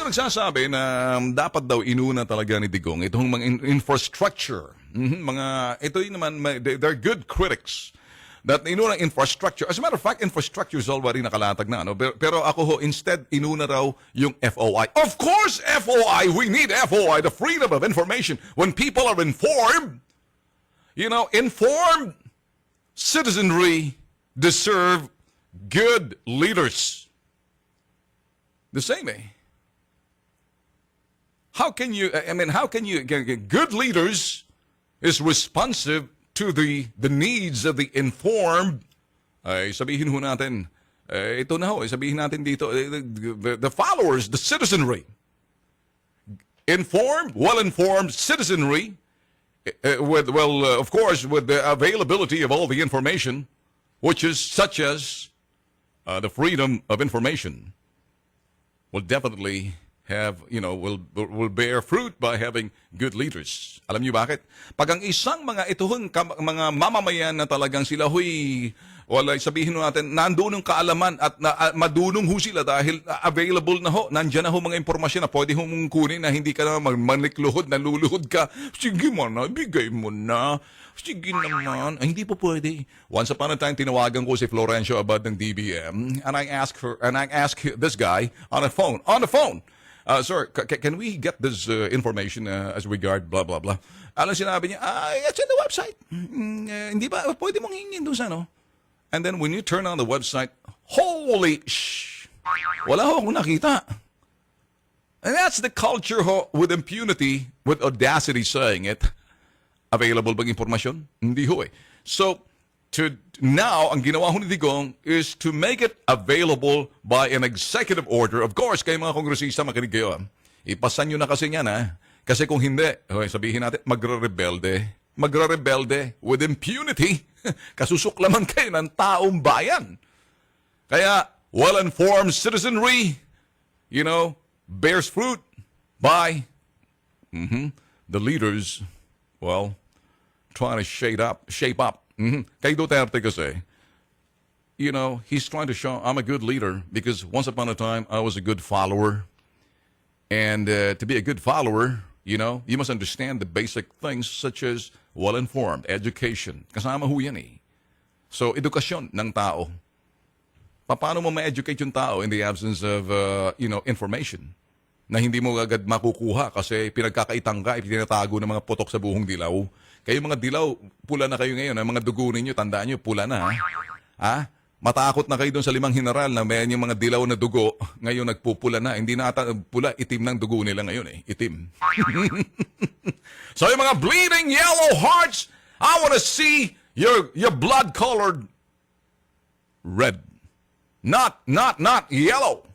nagsasabi na dapat daw inuna talaga ni Digong itong mga infrastructure. Ito yun naman, they're good critics. That inuna infrastructure. As a matter of fact, infrastructure is already nakalatag na. Ano? Pero ako ho, instead, inuna raw yung FOI. Of course, FOI! We need FOI, the freedom of information. When people are informed, informed citizenry deserve good leaders. The same, eh? How can you, good leaders is responsive to the needs of the informed. Ay, sabihin ho natin, ito na ho, sabihin natin dito, the followers, the citizenry. Informed, well-informed citizenry, of course, with the availability of all the information, which is such as the freedom of information, will definitely have, will bear fruit by having good leaders. Alam niyo bakit? Pag ang isang mga mamamayan na talagang sila sabihin natin, nandoon ang kaalaman at madunong ho sila dahil available na ho, nandiyan na ho mga impormasyon na pwede ho mong kunin na hindi ka na manikluhod, naluluhod ka. Sige mo na, bigay mo na. Sige naman. Ay, hindi po pwede. Once upon a time, tinawagan ko si Florencio Abad ng DBM and I asked this guy on the phone, sir, can we get this information as regard blah, blah, blah? Alam sinabi niya, it's in the website. Hindi ba, pwede mong hingin doon sa ano? And then when you turn on the website, holy wala ho akong nakita. And that's the culture ho, with impunity, with audacity saying it. Available bang impormasyon? Hindi ho eh. So, now, ang ginawa ho ni Digong is to make it available by an executive order. Of course, kayo mga kongresista, makinig kayo. Ipasan nyo na kasi yan, ha? Kasi kung hindi, sabihin natin, magre-rebelde with impunity. Kasusuklaman kayo ng taong bayan. Kaya, well-informed citizenry, bears fruit by the leaders, trying to shape up. Kay Duterte kasi, he's trying to show I'm a good leader because once upon a time, I was a good follower. And to be a good follower, you must understand the basic things such as well-informed, education. Kasama ho yan eh. So, edukasyon ng tao. Paano mo ma-educate yung tao in the absence of, information? Na hindi mo agad makukuha kasi pinagkakaitang ka, itinatago ng mga putok sa buhong dilaw. Kayo mga dilaw, pula na kayo ngayon. Ang mga dugo ninyo, tandaan nyo, pula na. Ha? Matakot na kayo doon sa 5 general na may yung mga dilaw na dugo, ngayon nagpupula na. Hindi na pula, itim ng dugo nila ngayon eh. Itim. So yung mga bleeding yellow hearts, I want to see your blood-colored red. Not yellow.